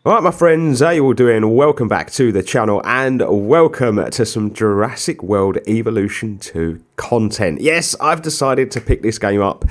Alright my friends, how you all doing? Welcome back to the channel and welcome to some Jurassic World Evolution 2 content. Yes, I've decided to pick this game up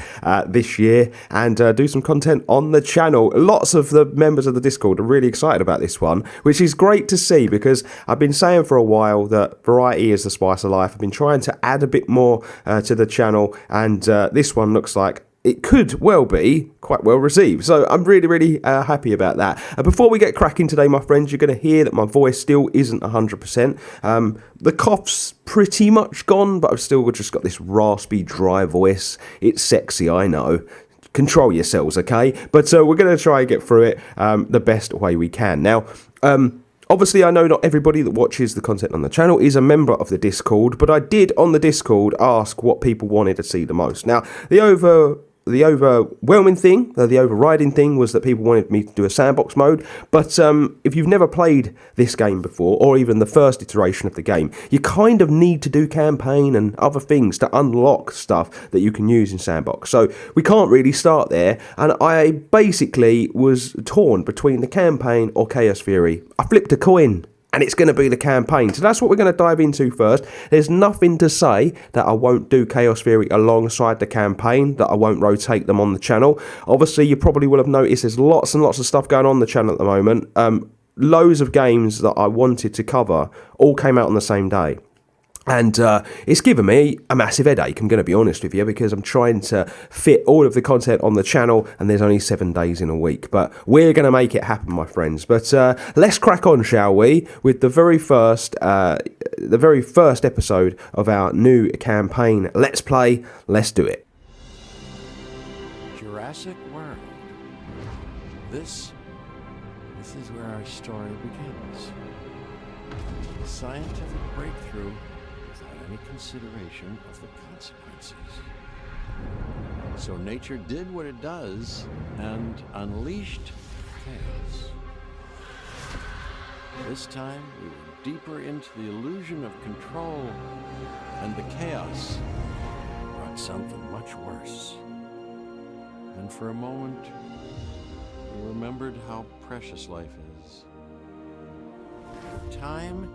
this year and do some content on the channel. Lots of the members of the Discord are really excited about this one, which is great to see because I've been saying for a while that variety is the spice of life. I've been trying to add a bit more to the channel, and this one looks like it could well be quite well received. So I'm really happy about that. Before we get cracking today, my friends, you're going to hear that my voice still isn't 100%. The cough's pretty much gone, but I've still just got this raspy, dry voice. It's sexy, I know. Control yourselves, okay? But we're going to try and get through it the best way we can. Now, obviously, I know not everybody that watches the content on the channel is a member of the Discord, but I did on the Discord ask what people wanted to see the most. Now, the overwhelming thing, the overriding thing was that people wanted me to do a sandbox mode, but if you've never played this game before, or even the first iteration of the game, you kind of need to do campaign and other things to unlock stuff that you can use in sandbox. So we can't really start there, and I basically was torn between the campaign or Chaos Theory. I flipped a coin, and it's going to be the campaign. So that's what we're going to dive into first. There's nothing to say that I won't do Chaos Theory alongside the campaign, that I won't rotate them on the channel. Obviously, you probably will have noticed there's lots and lots of stuff going on the channel at the moment. Loads of games that I wanted to cover all came out on the same day. And it's given me a massive headache, I'm going to be honest with you, because I'm trying to fit all of the content on the channel and there's only 7 days in a week. But we're going to make it happen, my friends. But let's crack on, shall we, with the very first episode of our new campaign. Let's play, let's do it. Jurassic World. This is where our story begins. A scientific breakthrough without any consideration of the consequences. So nature did what it does and unleashed chaos. This time we were deeper into the illusion of control, and the chaos brought something much worse. And for a moment, we remembered how precious life is. Time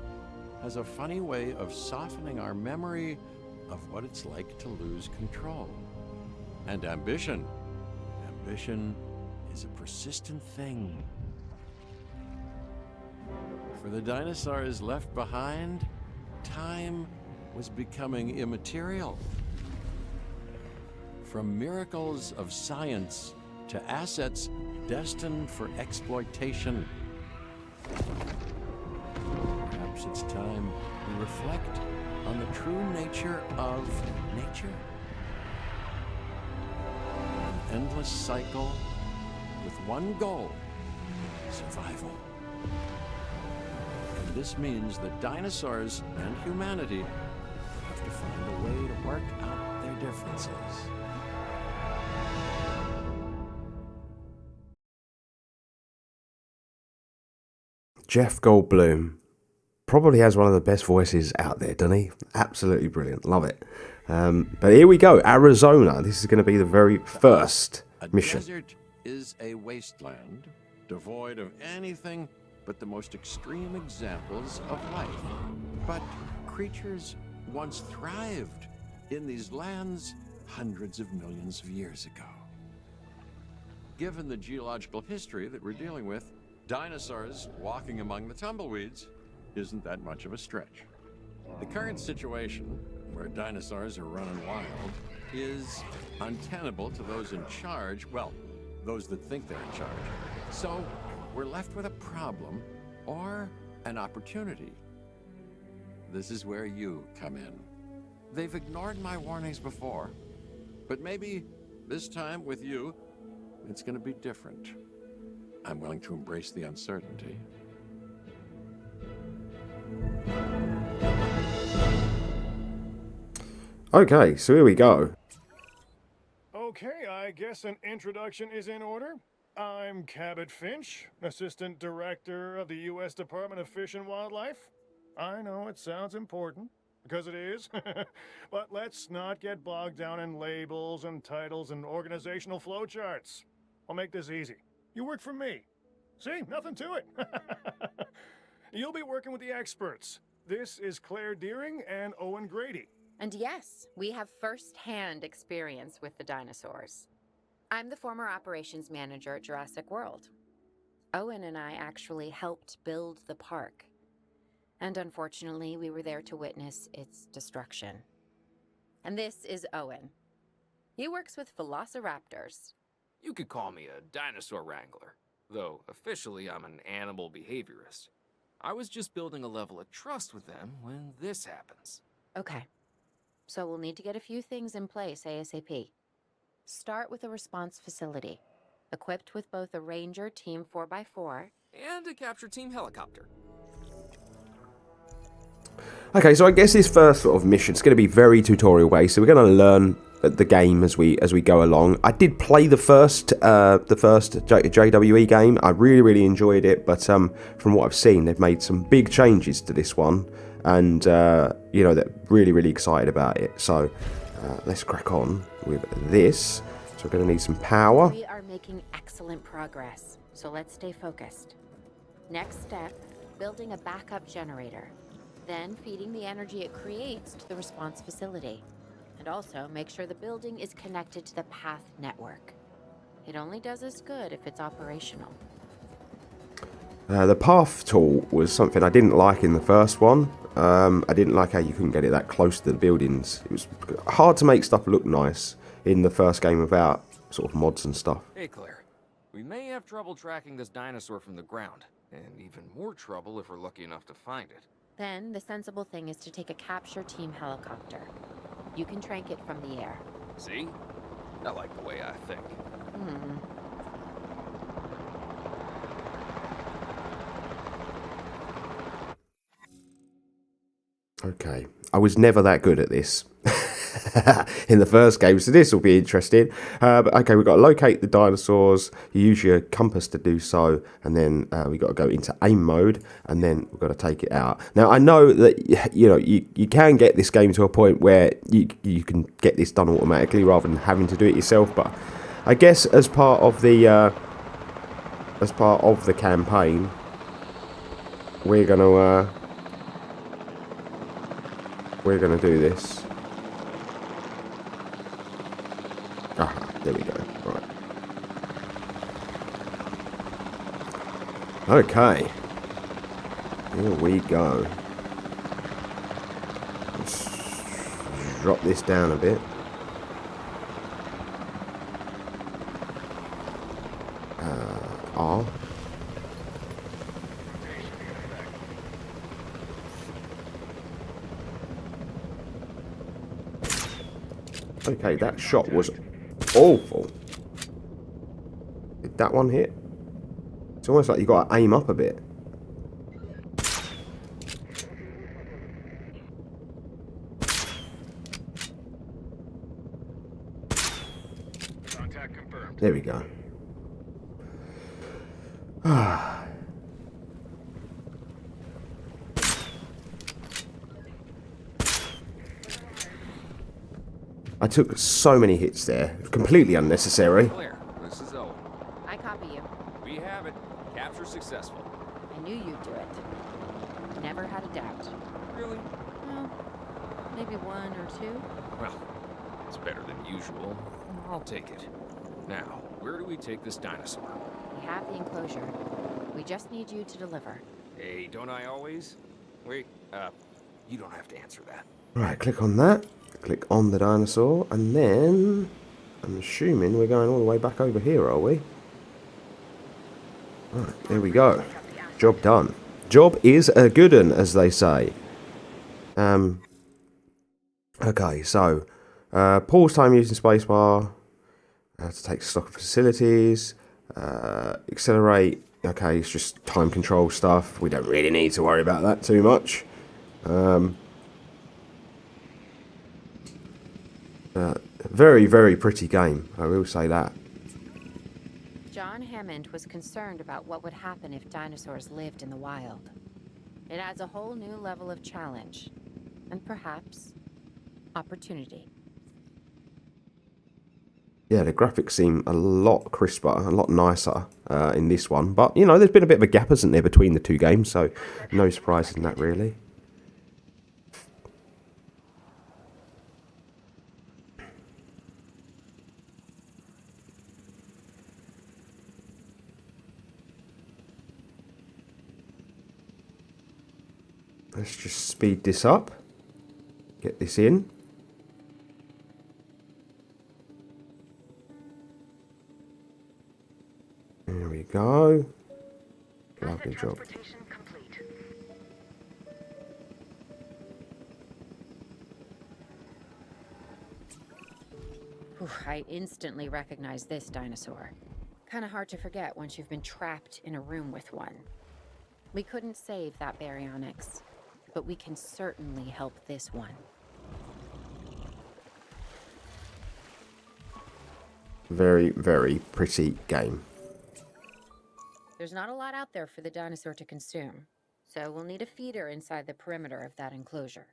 has a funny way of softening our memory of what it's like to lose control. And ambition is a persistent thing. For the dinosaurs left behind, time was becoming immaterial. From miracles of science to assets destined for exploitation. Perhaps it's time we reflect on the true nature of nature. An endless cycle with one goal: survival. And this means that dinosaurs and humanity have to find a way to work out their differences. Jeff Goldblum probably has one of the best voices out there, doesn't he? Absolutely brilliant. Love it. But here we go. Arizona. This is going to be the very first mission. A desert is a wasteland devoid of anything but the most extreme examples of life. But creatures once thrived in these lands hundreds of millions of years ago. Given the geological history that we're dealing with, dinosaurs walking among the tumbleweeds isn't that much of a stretch. The current situation, where dinosaurs are running wild, is untenable to those in charge, well, those that think they're in charge. So we're left with a problem or an opportunity. This is where you come in. They've ignored my warnings before, but maybe this time with you, it's going to be different. I'm willing to embrace the uncertainty. Okay, so here we go. Okay, I guess an introduction is in order. I'm Cabot Finch, Assistant Director of the U.S. Department of Fish and Wildlife. I know it sounds important, because it is, but let's not get bogged down in labels and titles and organizational flowcharts. I'll make this easy. You work for me. See, nothing to it. You'll be working with the experts. This is Claire Deering and Owen Grady. And yes, we have first-hand experience with the dinosaurs. I'm the former operations manager at Jurassic World. Owen and I actually helped build the park. And unfortunately, we were there to witness its destruction. And this is Owen. He works with velociraptors. You could call me a dinosaur wrangler, though officially I'm an animal behaviorist. I was just building a level of trust with them when this happens. Okay. So we'll need to get a few things in place ASAP. Start with a response facility, equipped with both a Ranger Team 4x4 And a capture team helicopter. Okay, so I guess this first sort of mission is going to be very tutorial based, so we're going to learn the game as we go along. I did play the first JWE game. I really enjoyed it, but from what I've seen, they've made some big changes to this one, and you know, they're really excited about it. So let's crack on with this. So we're going to need some power. We are making excellent progress, so let's stay focused. Next step, building a backup generator. Then feeding the energy it creates to the response facility. And also make sure the building is connected to the path network. It only does us good if it's operational. The path tool was something I didn't like in the first one. I didn't like how you couldn't get it that close to the buildings. It was hard to make stuff look nice in the first game without sort of mods and stuff. Hey Claire, we may have trouble tracking this dinosaur from the ground, and even more trouble if we're lucky enough to find it. Then the sensible thing is to take a capture team helicopter. You can trank it from the air. See? I like the way I think. Okay, I was never that good at this in the first game, so this will be interesting. But okay, we've got to locate the dinosaurs. You use your compass to do so, and then we've got to go into aim mode, and then we've got to take it out. Now, I know that you can get this game to a point where you can get this done automatically rather than having to do it yourself, but I guess as part of the campaign, we're gonna do this. Aha, there we go. Right. Okay. Here we go. Let's drop this down a bit. R. Okay, that shot was awful. Did that one hit? It's almost like you got to aim up a bit. Contact confirmed. There we go. I took so many hits there. Completely unnecessary. Claire, this is Owen. I copy you. We have it. Capture successful. I knew you'd do it. Never had a doubt. Really? Well, maybe one or two. Well, it's better than usual. I'll take it. Now, where do we take this dinosaur? We have the enclosure. We just need you to deliver. Hey, don't I always? Wait, you don't have to answer that. Right, click on that. Click on the dinosaur, and then I'm assuming we're going all the way back over here, are we? Right, there we go. Job done. Job is a good un, as they say. Okay, so pause time using spacebar to take stock of facilities. Accelerate. Okay, it's just time control stuff. We don't really need to worry about that too much. Very pretty game, I will say that. John Hammond was concerned about what would happen if dinosaurs lived in the wild. It adds a whole new level of challenge, and perhaps opportunity. Yeah, the graphics seem a lot crisper, a lot nicer in this one. But, you know, there's been a bit of a gap, hasn't there, between the two games, so no surprise in that, really. Let's just speed this up. Get this in. There we go. Lovely job. Whew, I instantly recognize this dinosaur. Kind of hard to forget once you've been trapped in a room with one. We couldn't save that baryonyx, but we can certainly help this one. Very, very pretty game. There's not a lot out there for the dinosaur to consume, so we'll need a feeder inside the perimeter of that enclosure.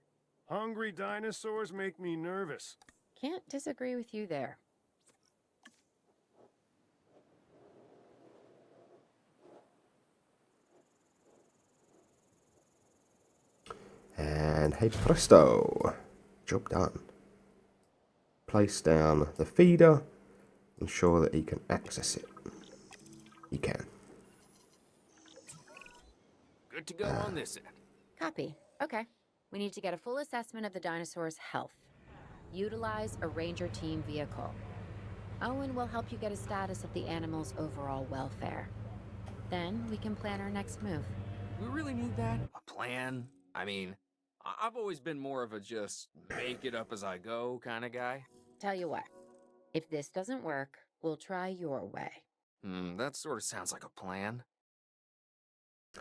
Hungry dinosaurs make me nervous. Can't disagree with you there. And hey presto, job done. Place down the feeder, ensure that he can access it. He can. Good to go on this end. Copy. Okay. We need to get a full assessment of the dinosaur's health. Utilize a ranger team vehicle. Owen will help you get a status of the animal's overall welfare. Then we can plan our next move. We really need that? A plan? I mean, I've always been more of a just make it up as I go kind of guy. Tell you what, if this doesn't work, we'll try your way. That sort of sounds like a plan.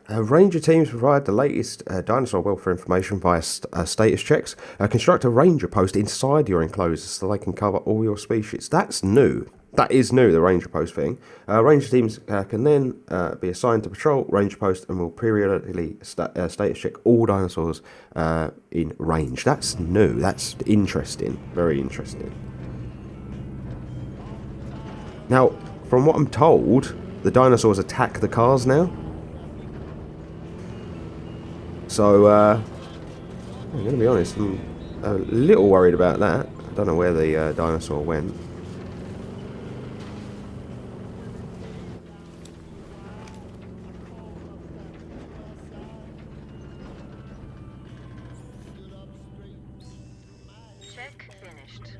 Ranger teams provide the latest dinosaur welfare information via status checks. Construct a ranger post inside your enclosure so they can cover all your species. That's new. That is new, the ranger post thing. Ranger teams can then be assigned to patrol ranger post and will periodically status check all dinosaurs in range. That's new. That's interesting. Very interesting. Now, from what I'm told, the dinosaurs attack the cars now. So, I'm going to be honest, I'm a little worried about that. I don't know where the dinosaur went. Check finished.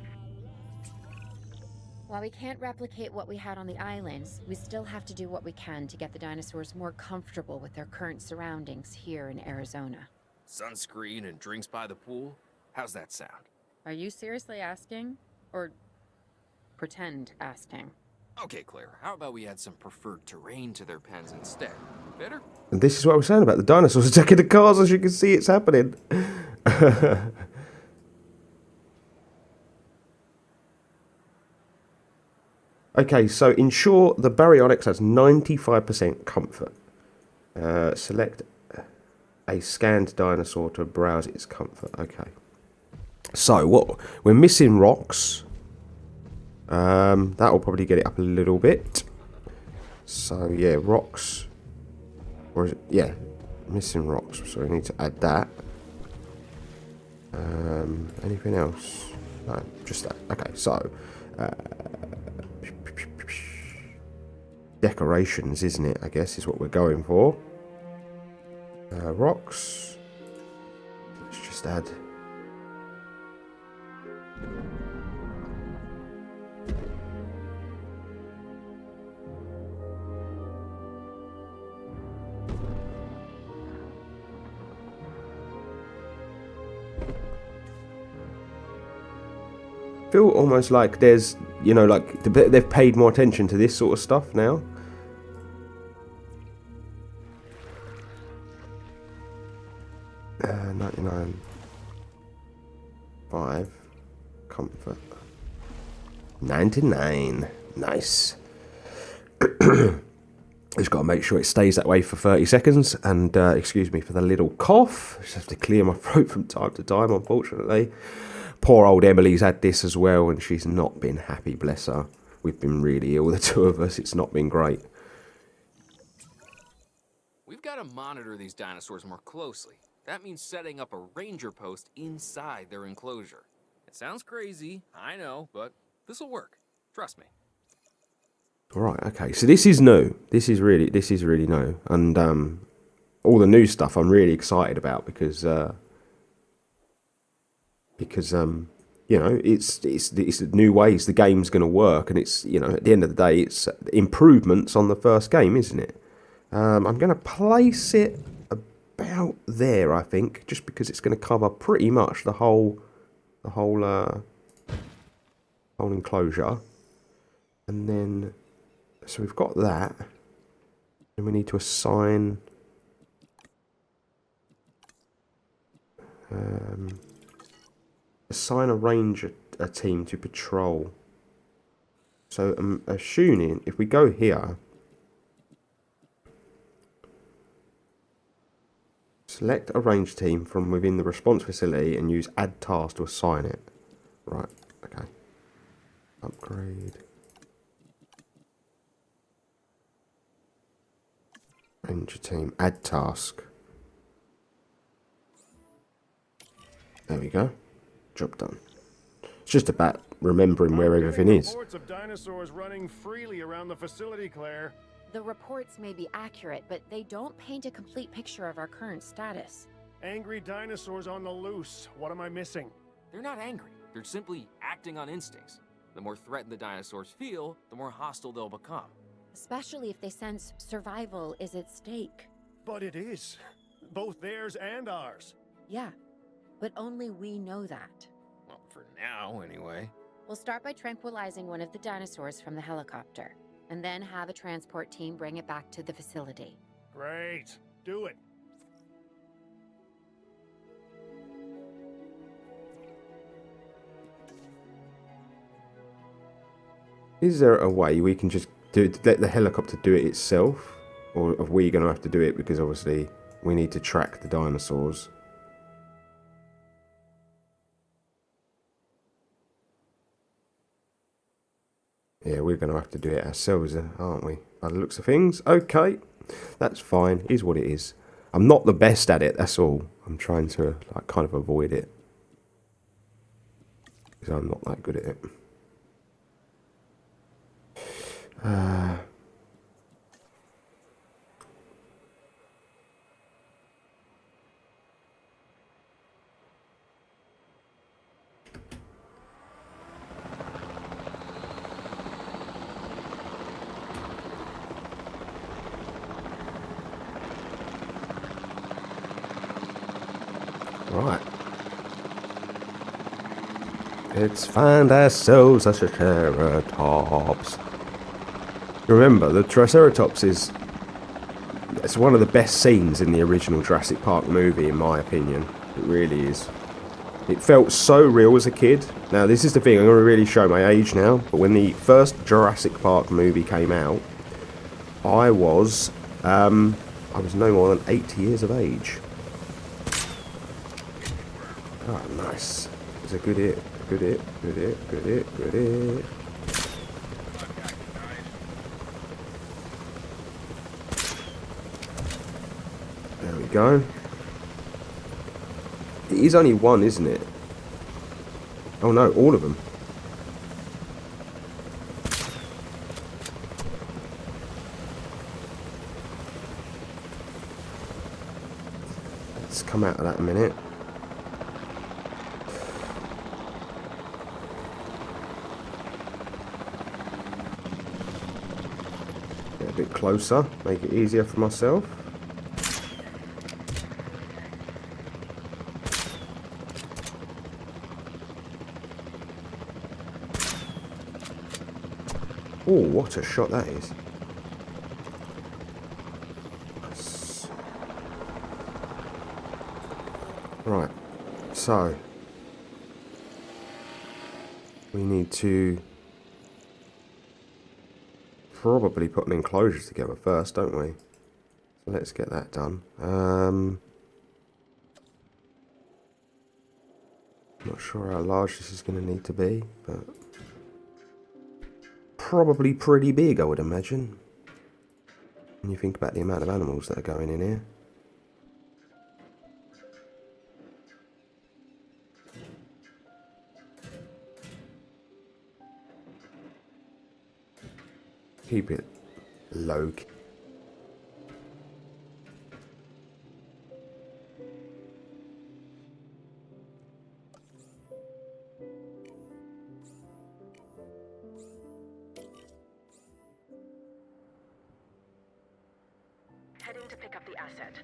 While we can't replicate what we had on the islands, we still have to do what we can to get the dinosaurs more comfortable with their current surroundings here in Arizona. Sunscreen and drinks by the pool? How's that sound? Are you seriously asking? Or pretend asking? Okay, Claire, how about we add some preferred terrain to their pens instead? Better? And this is what I was saying about the dinosaurs attacking the cars. As you can see, it's happening. Okay, so ensure the baryonyx has 95% comfort. Select a scanned dinosaur to browse its comfort. Okay. So what we're missing rocks. That will probably get it up a little bit. So yeah, rocks. Or is it? Yeah, missing rocks. So we need to add that. Anything else? No, just that. Okay, so decorations, isn't it? I guess is what we're going for. Rocks. Let's just add. Feel almost like there's, you know, like they've paid more attention to this sort of stuff now. Uh, 99.5 comfort. 99. Nice. Just got to make sure it stays that way for 30 seconds. And excuse me for the little cough. Just have to clear my throat from time to time, unfortunately. Poor old Emily's had this as well, and she's not been happy, bless her. we've been really ill, the two of us. It's not been great. We've got to monitor these dinosaurs more closely. That means setting up a ranger post inside their enclosure. It sounds crazy, I know, but this'll work. Trust me. All right, okay. So this is new. This is really new, and all the new stuff I'm really excited about because you know, it's new ways the game's going to work, and it's, you know, at the end of the day, it's improvements on the first game, isn't it? I'm going to place it about there, I think, just because it's going to cover pretty much the whole enclosure. And then, so we've got that, and we need to assign a ranger a team to patrol. So I'm assuming if we go here, select a range team from within the response facility and use add task to assign it. Right, okay. Upgrade. Ranger team, add task. There we go. Job done. It's just about remembering where everything is. Reports of dinosaurs running freely around the facility, Claire. The reports may be accurate, but they don't paint a complete picture of our current status. Angry dinosaurs on the loose. What am I missing? They're not angry. They're simply acting on instincts. The more threatened the dinosaurs feel, the more hostile they'll become. Especially if they sense survival is at stake. But it is. Both theirs and ours. Yeah, but only we know that. Well, for now, anyway. We'll start by tranquilizing one of the dinosaurs from the helicopter, and then have a transport team bring it back to the facility. Great. Do it. Is there a way we can just let the helicopter do it itself? Or are we going to have to do it because obviously we need to track the dinosaurs? Yeah, we're going to have to do it ourselves, aren't we? By the looks of things. Okay, that's fine. Is what it is. I'm not the best at it, that's all. I'm trying to like kind of avoid it. Because I'm not that good at it. Right. Let's find ourselves a Triceratops. Remember, the Triceratops is... it's one of the best scenes in the original Jurassic Park movie, in my opinion. It really is. It felt so real as a kid. Now, this is the thing, I'm going to really show my age now, but when the first Jurassic Park movie came out, I was no more than 8 years of age. Oh, nice. It's a good hit. Good hit. Good hit. Good hit. Good hit. There we go. It is only one, isn't it? Oh no, all of them. Let's come out of that in a minute. Get a bit closer, make it easier for myself. Oh, what a shot that is. Nice. Right, so we need to probably put an enclosure together first, don't we? So let's get that done. Not sure how large this is going to need to be, but probably pretty big, I would imagine. When you think about the amount of animals that are going in here. Keep it low. Heading to pick up the asset.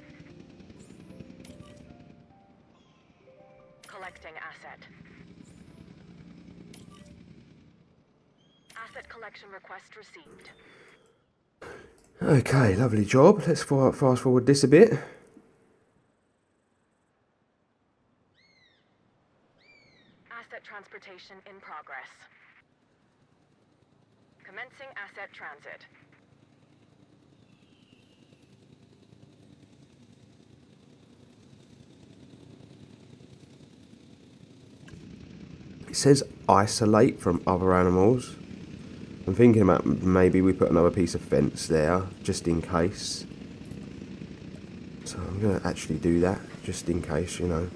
Collecting asset. Asset collection request received. Okay, lovely job. Let's fast forward this a bit. Asset transportation in progress. Commencing asset transit. It says isolate from other animals. I'm thinking about maybe we put another piece of fence there, just in case. So I'm going to actually do that, just in case, you know,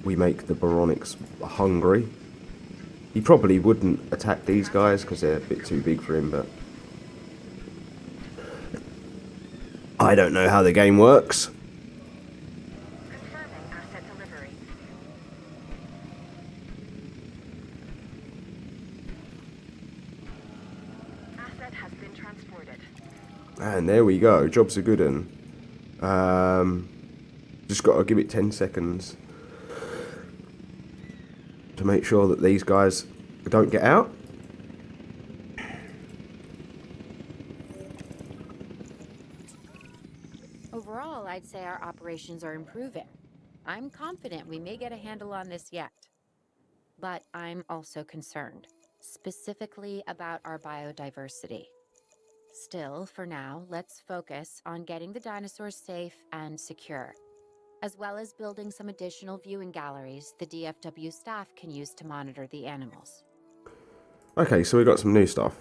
we make the Boronics hungry. He probably wouldn't attack these guys because they're a bit too big for him, but I don't know how the game works. Confirming asset delivery. Asset has been transported. And there we go, job's a good one. Just got to give it 10 seconds to make sure that these guys don't get out. Overall, I'd say our operations are improving. I'm confident we may get a handle on this yet. But I'm also concerned, specifically about our biodiversity. Still, for now, let's focus on getting the dinosaurs safe and secure, as well as building some additional viewing galleries the DFW staff can use to monitor the animals. Okay, so we've got some new stuff.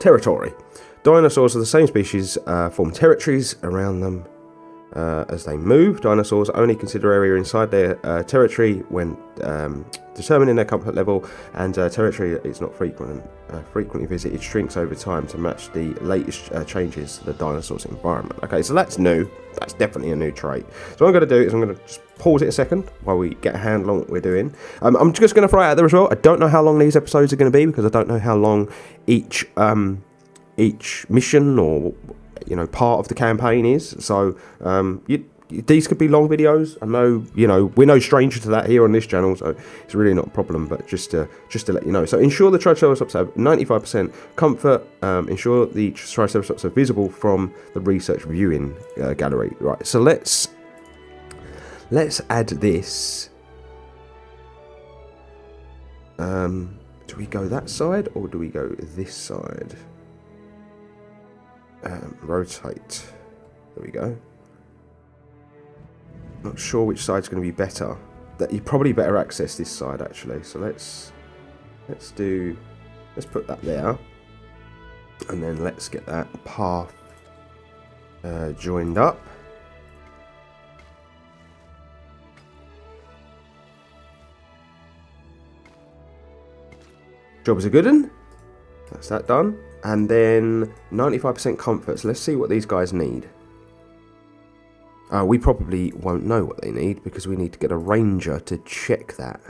Territory. Dinosaurs of the same species form territories around them as they move. Dinosaurs only consider area inside their territory when determining their comfort level, and territory is not frequently visited shrinks over time to match the latest changes to the dinosaur's environment. Okay, so that's new. That's definitely a new trait. So what I'm going to do is I'm going to just pause it a second while we get a handle on what we're doing. I'm just going to throw it out there as well. I don't know how long these episodes are going to be because I don't know how long each mission or part of the campaign is. So these could be long videos. I know, we're no stranger to that here on this channel, so it's really not a problem, but just to let you know. So ensure the Triceratops have 95% comfort. Ensure the Triceratops are visible from the research viewing gallery. Right, so let's add this. Do we go that side or do we go this side? Rotate. There we go. Not sure which side's going to be better. That you probably better access this side actually. So let's put that there, and then let's get that path joined up. Job's a good one. That's that done. And then 95% comfort. So let's see what these guys need. We probably won't know what they need because we need to get a ranger to check that.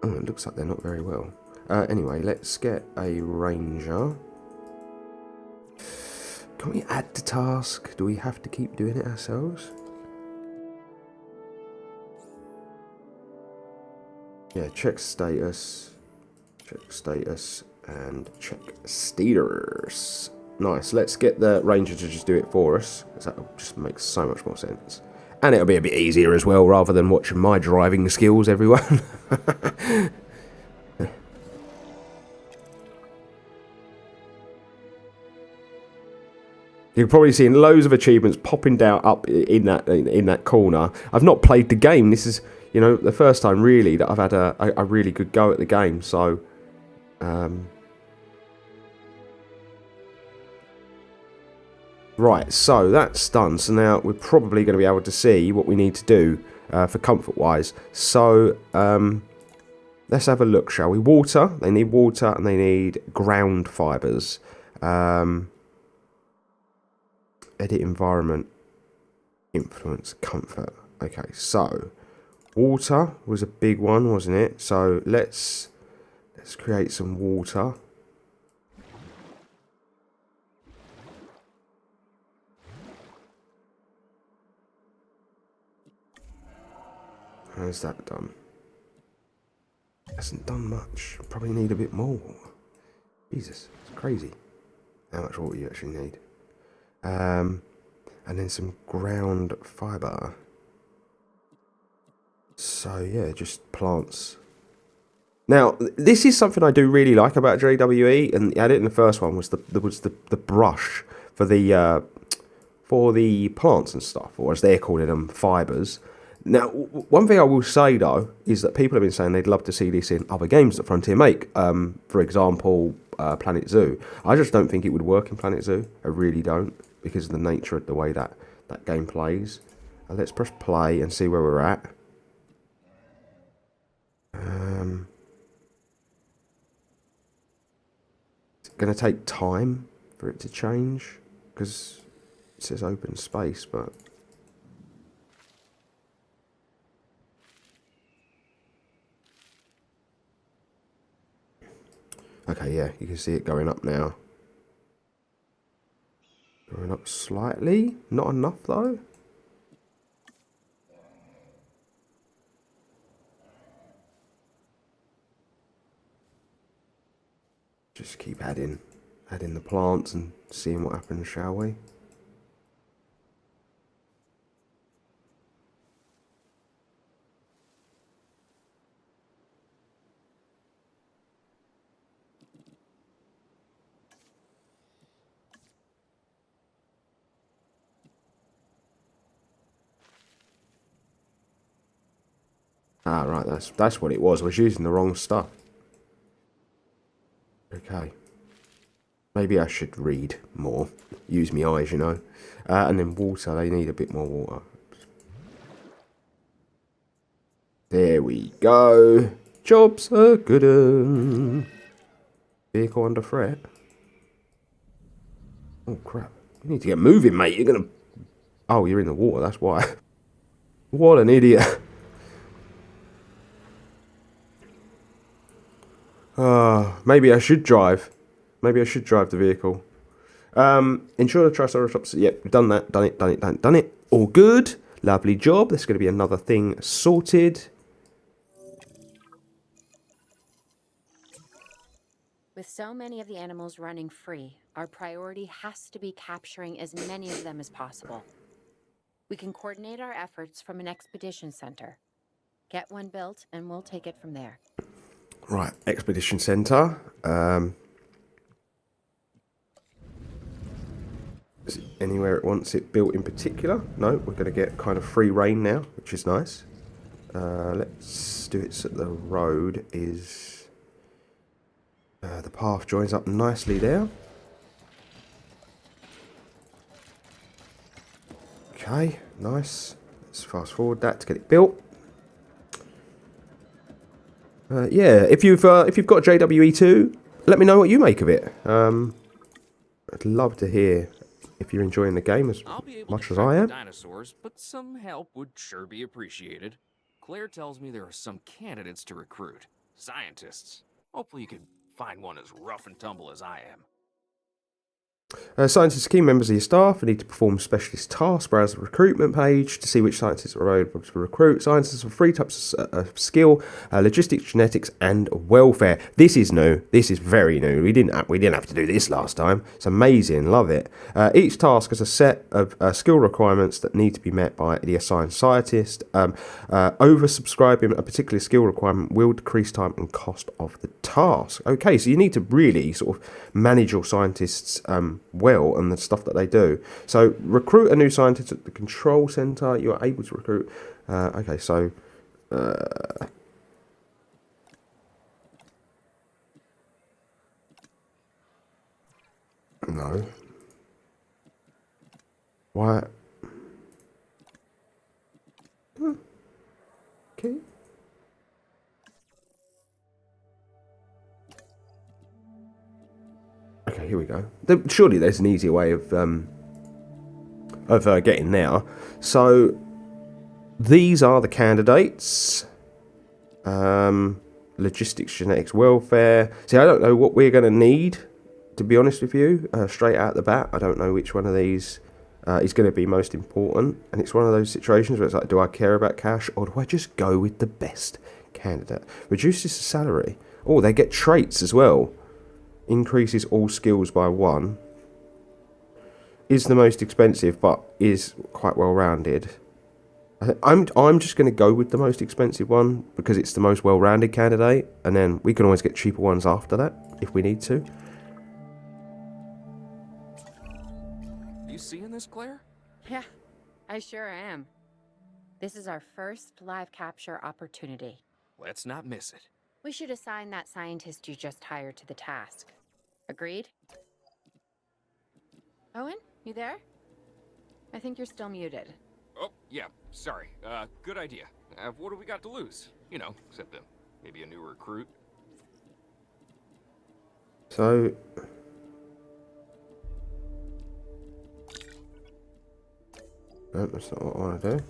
Oh, it looks like they're not very well. Anyway, let's get a ranger. Can we add to task? Do we have to keep doing it ourselves? Yeah, check status, and check status. Nice, let's get the ranger to just do it for us, because that just makes so much more sense. And it'll be a bit easier as well, rather than watching my driving skills, everyone. You're probably seeing loads of achievements popping down up in that corner. I've not played the game. This is, the first time really that I've had a really good go at the game. So, Right, so that's done. So now we're probably going to be able to see what we need to do for comfort-wise. So let's have a look, shall we? Water. They need water and they need ground fibres. Edit environment. Influence comfort. Okay, so water was a big one, wasn't it? So let's create some water. How's that done? Hasn't done much. Probably need a bit more. Jesus, it's crazy how much water you actually need. And then some ground fibre. So yeah, just plants. Now this is something I do really like about JWE, and I did it in the first one was the brush for the plants and stuff, or as they're calling them, fibres. Now, one thing I will say, though, is that people have been saying they'd love to see this in other games that Frontier make. For example, Planet Zoo. I just don't think it would work in Planet Zoo. I really don't, because of the nature of the way that game plays. Let's press play and see where we're at. It's going to take time for it to change, because it says open space, but... Okay, yeah, you can see it going up now. Going up slightly. Not enough, though. Just keep adding the plants and seeing what happens, shall we? Ah, right, that's what it was. I was using the wrong stuff. Okay. Maybe I should read more. Use my eyes, you know. And then water, they need a bit more water. There we go. Jobs are good. Vehicle under threat. Oh, crap. You need to get moving, mate. You're going to... Oh, you're in the water, that's why. What an idiot. Maybe I should drive. Maybe I should drive the vehicle. Ensure the Triceratops. Yep, done that. Done it. All good. Lovely job. There's going to be another thing sorted. With so many of the animals running free, our priority has to be capturing as many of them as possible. We can coordinate our efforts from an expedition center. Get one built, and we'll take it from there. Right, expedition center. Is it anywhere it wants it built in particular? No, we're going to get kind of free reign now, which is nice. Let's do it so the road is... the path joins up nicely there. Okay, nice. Let's fast forward that to get it built. Yeah, if you've got JWE2, let me know what you make of it. I'd love to hear if you're enjoying the game as much as I am. Dinosaurs, but some help would sure be appreciated. Claire tells me there are some candidates to recruit. Scientists. Hopefully you can find one as rough and tumble as I am. Scientists are key members of your staff and need to perform specialist tasks. Browse the recruitment page to see which scientists are available to recruit. Scientists have 3 types of skill: logistics, genetics, and welfare. This is new. This is very new. We didn't have to do this last time. It's amazing. Love it. Each task has a set of skill requirements that need to be met by the assigned scientist. Oversubscribing a particular skill requirement will decrease time and cost of the task. Okay, so you need to really sort of manage your scientists well and the stuff that they do. So recruit a new scientist at the control center. You are able to recruit. Okay, so no. Why? Okay. Okay, here we go. Surely there's an easier way of getting there. So these are the candidates. Logistics, genetics, welfare. See, I don't know what we're going to need, to be honest with you. Straight out the bat, I don't know which one of these is going to be most important. And it's one of those situations where it's like, do I care about cash or do I just go with the best candidate? Reduces the salary. Oh, they get traits as well. Increases all skills by 1. Is the most expensive, but is quite well rounded. I'm just going to go with the most expensive one because it's the most well-rounded candidate, and then we can always get cheaper ones after that if we need to. You seeing this, Claire? Yeah, I sure am. This is our first live capture opportunity. Let's not miss it. We should assign that scientist you just hired to the task. Agreed? Owen, you there? I think you're still muted. Oh, yeah, sorry. Good idea. What do we got to lose? You know, except maybe a new recruit. So... no, that's not what I want to do.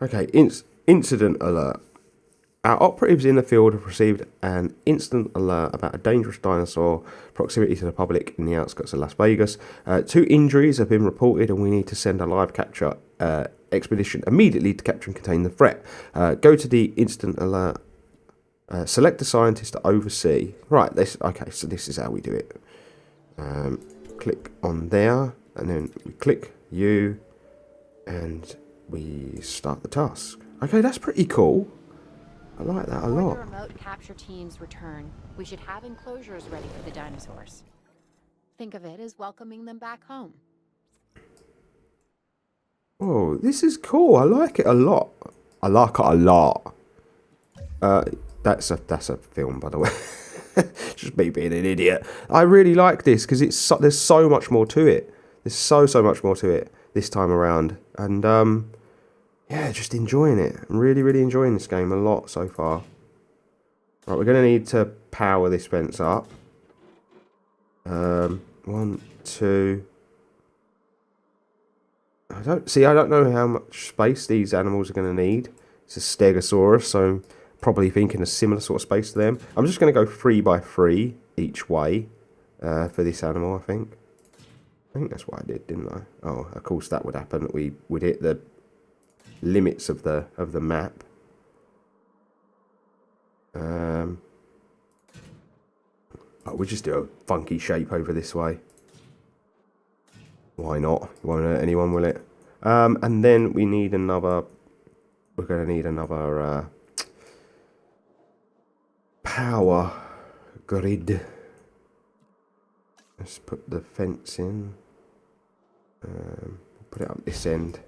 Okay, incident alert. Our operatives in the field have received an instant alert about a dangerous dinosaur proximity to the public in the outskirts of Las Vegas. 2 injuries have been reported and we need to send a live capture expedition immediately to capture and contain the threat. Go to the instant alert. Select a scientist to oversee. Right, okay, so this is how we do it. Click on there and then we click you and we start the task. Okay, that's pretty cool. I like that a Before lot. the remote capture teams return, we should have enclosures ready for the dinosaurs. Think of it as welcoming them back home. Oh, this is cool. I like it a lot. I like it a lot. That's a film, by the way. Just me being an idiot. I really like this because there's so much more to it. There's so much more to it this time around, and yeah, just enjoying it. I'm really enjoying this game a lot so far. Right, we're gonna need to power this fence up. 1, 2. I don't know how much space these animals are gonna need. It's a Stegosaurus, so probably thinking a similar sort of space to them. I'm just gonna go 3 by 3 each way for this animal. I think that's what I did, didn't I? Oh, of course that would happen. We would hit the limits of the map. We'll just do a funky shape over this way. Why not? It won't hurt anyone, will it? And then we need another. We're going to need another power grid. Let's put the fence in. Put it up this end.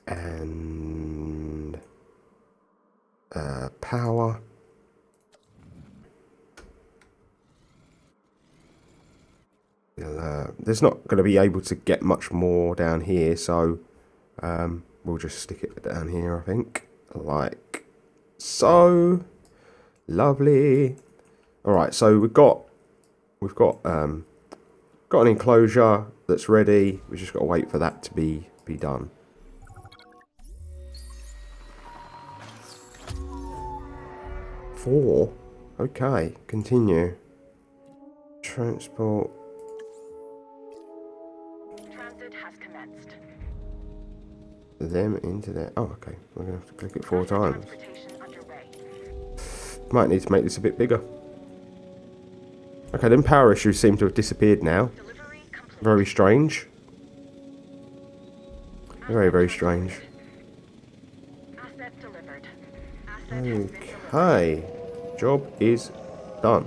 And power. There's not going to be able to get much more down here, so we'll just stick it down here, I think, like so. Lovely. All right, so we've got an enclosure that's ready. We've just got to wait for that to be done. Four. Okay, continue. Transport. Transit has commenced. Them into there. Oh, okay. We're going to have to click it 4 times. Transportation underway. Might need to make this a bit bigger. Okay, then power issues seem to have disappeared now. Delivery complete. Very strange. Very strange. Asset delivered. Asset has been delivered. Okay. Job is done.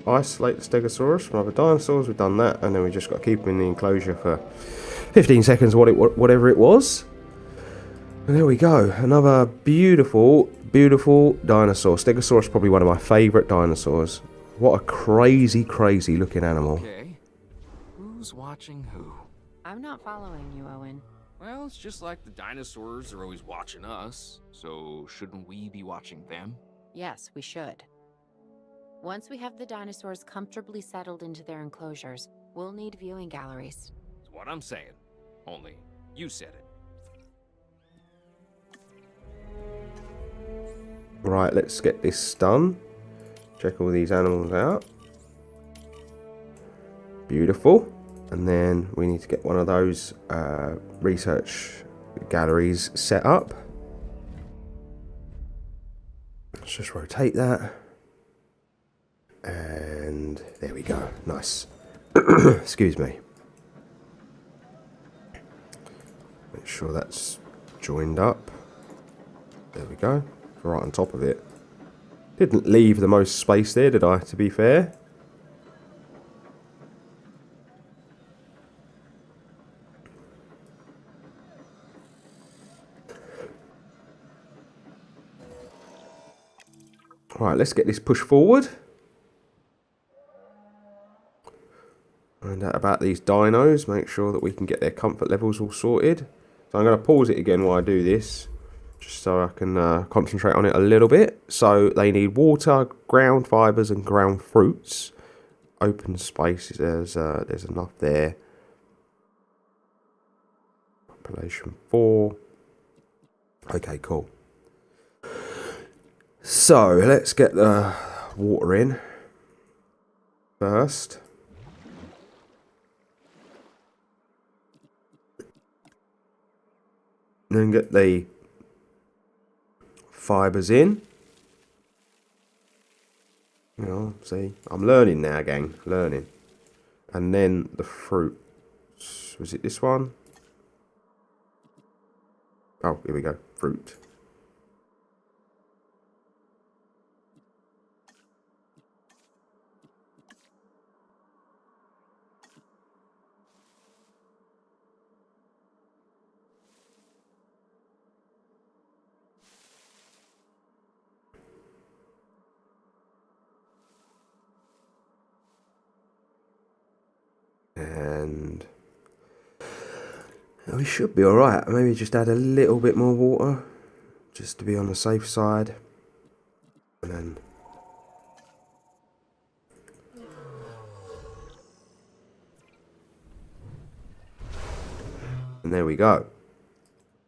Isolate the Stegosaurus from other dinosaurs. We've done that, and then we just got to keep them in the enclosure for 15 seconds, whatever it was. And there we go. Another beautiful, beautiful dinosaur. Stegosaurus is probably one of my favourite dinosaurs. What a crazy, crazy looking animal. Okay. Who's watching who? I'm not following you, Owen. Well, it's just like the dinosaurs are always watching us, so shouldn't we be watching them? Yes, we should. Once we have the dinosaurs comfortably settled into their enclosures, we'll need viewing galleries. That's what I'm saying. Only, you said it. Right, let's get this done. Check all these animals out. Beautiful. And then we need to get one of those research galleries set up. Let's just rotate that. And there we go. Nice. Excuse me. Make sure that's joined up. There we go. Right on top of it. Didn't leave the most space there, did I, to be fair? Right, let's get this pushed forward. Find out about these dinos, make sure that we can get their comfort levels all sorted. So I'm going to pause it again while I do this, just so I can concentrate on it a little bit. So they need water, ground fibres and ground fruits. Open space, there's enough there. Population 4. Okay, cool. So let's get the water in first. Then get the fibres in. You know, see, I'm learning now, gang, learning. And then the fruits. Was it this one? Oh, here we go, fruit. And we should be alright. Maybe just add a little bit more water, just to be on the safe side. And there we go.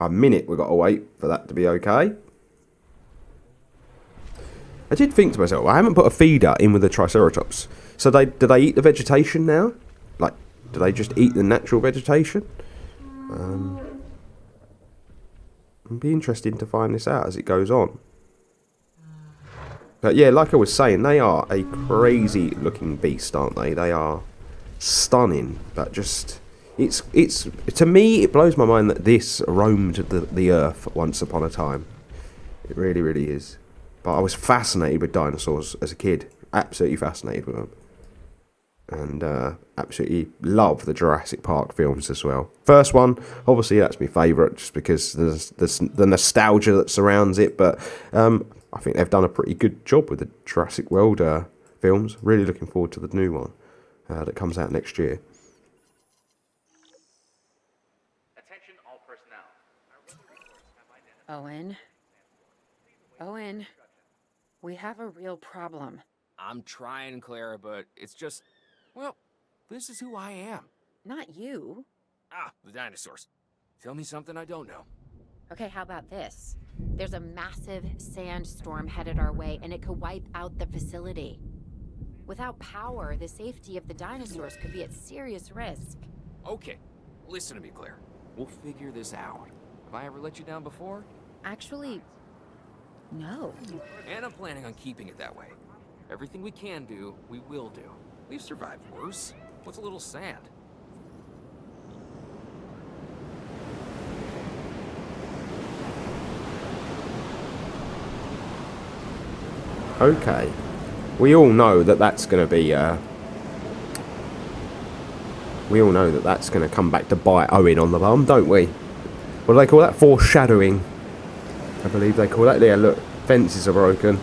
A minute we've got to wait for that to be okay. I did think to myself, I haven't put a feeder in with the Triceratops. So do they eat the vegetation now? Like, do they just eat the natural vegetation? It'd be interesting to find this out as it goes on. But yeah, like I was saying, they are a crazy looking beast, aren't they? They are stunning, but just it's to me it blows my mind that this roamed the earth once upon a time. It really, really is. But I was fascinated with dinosaurs as a kid. Absolutely fascinated with them. And absolutely love the Jurassic Park films as well. First one, obviously that's my favourite, just because there's the nostalgia that surrounds it. But I think they've done a pretty good job with the Jurassic World films. Really looking forward to the new one that comes out next year. Attention all personnel. Owen, we have a real problem. I'm trying, Clara, but it's just... Well, this is who I am. Not you. Ah, the dinosaurs. Tell me something I don't know. Okay, how about this? There's a massive sandstorm headed our way, and it could wipe out the facility. Without power, the safety of the dinosaurs could be at serious risk. Okay, listen to me, Claire. We'll figure this out. Have I ever let you down before? Actually, no. And I'm planning on keeping it that way. Everything we can do, we will do. We've survived worse. What's a little sand? Okay. We all know that that's going to be... we all know that that's going to come back to bite Owen on the bum, don't we? What do they call that? Foreshadowing. I believe they call that. Yeah, look, fences are broken.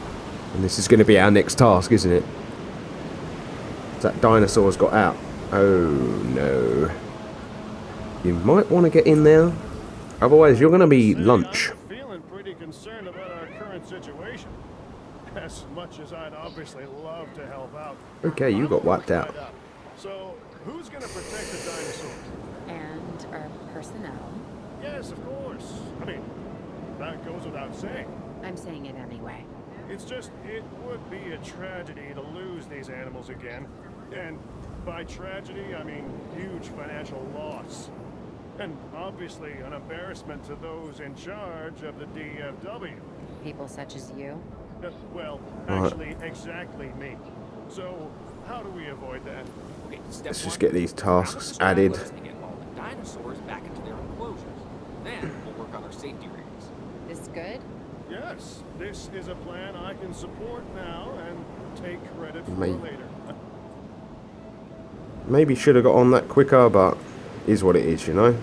And this is going to be our next task, isn't it? That dinosaur's got out. Oh, no. You might want to get in there. Otherwise, you're going to be lunch. I'm feeling pretty concerned about our current situation. As much as I'd obviously love to help out. Okay, you got wiped out. So, who's going to protect the dinosaurs? And our personnel. Yes, of course. I mean, that goes without saying. I'm saying it anyway. It's just, it would be a tragedy to lose these animals again. And by tragedy, I mean huge financial loss. And obviously an embarrassment to those in charge of the DFW. People such as you. Well, actually, exactly me. So, how do we avoid that? Okay, step Let's just one, get these tasks added. to get all the dinosaurs back into their enclosures. Then we'll work on our safety rings. This good? Yes, this is a plan I can support now and take credit for Mate. later. Maybe should have got on that quicker, but is what it is, you know.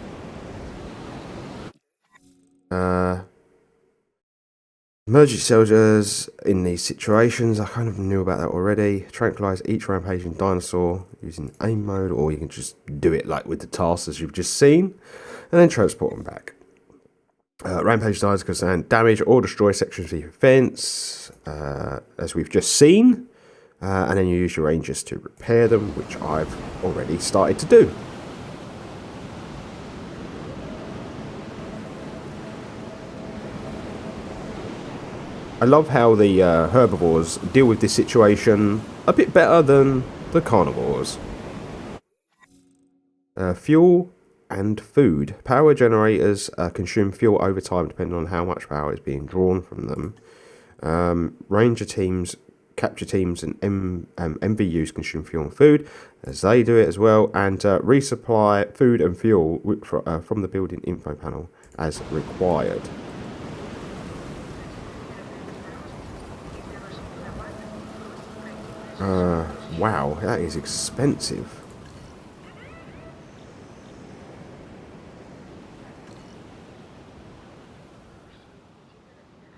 Emergency soldiers in these situations. I kind of knew about that already. Tranquilize each rampaging dinosaur using aim mode, or you can just do it like with the tasks as you've just seen, and then transport them back. Rampage dinosaurs can stand damage or destroy sections of your fence, as we've just seen. And then you use your rangers to repair them, which I've already started to do. I love how the herbivores deal with this situation a bit better than the carnivores. Fuel and food. Power generators consume fuel over time depending on how much power is being drawn from them. Ranger teams, capture teams and MVUs consume fuel and food as they do it as well, and resupply food and fuel from the building info panel as required. Wow, that is expensive.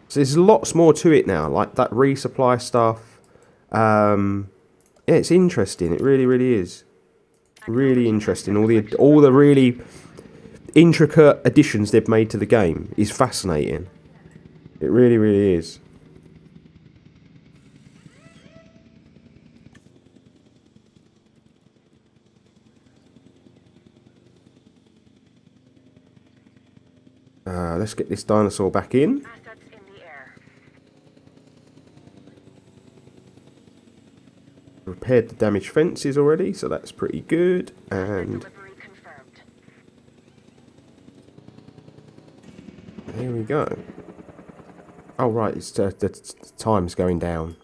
So there's lots more to it now, like that resupply stuff. Yeah, it's interesting. It really, really is. Really interesting. All the really intricate additions they've made to the game is fascinating. It really, really is. Let's get this dinosaur back in. Assets in the air. Repaired the damaged fences already, so that's pretty good. And Delivery confirmed. here we go. Oh right, it's the time's going down.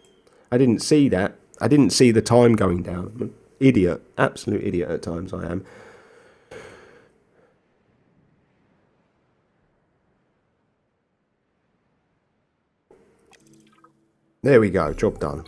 I didn't see that. I didn't see the time going down. I'm an idiot, absolute idiot at times I am. There we go, job done.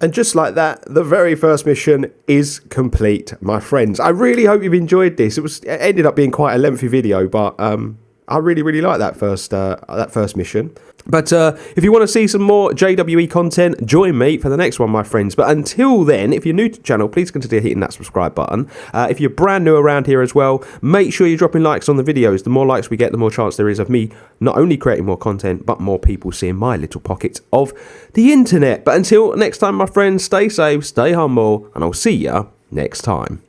And just like that, the very first mission is complete, my friends. I really hope you've enjoyed this. It ended up being quite a lengthy video, but I really, really like that first mission. But if you want to see some more JWE content, join me for the next one, my friends. But until then, if you're new to the channel, please consider hitting that subscribe button. If you're brand new around here as well, make sure you're dropping likes on the videos. The more likes we get, the more chance there is of me not only creating more content, but more people seeing my little pocket of the internet. But until next time, my friends, stay safe, stay humble, and I'll see ya next time.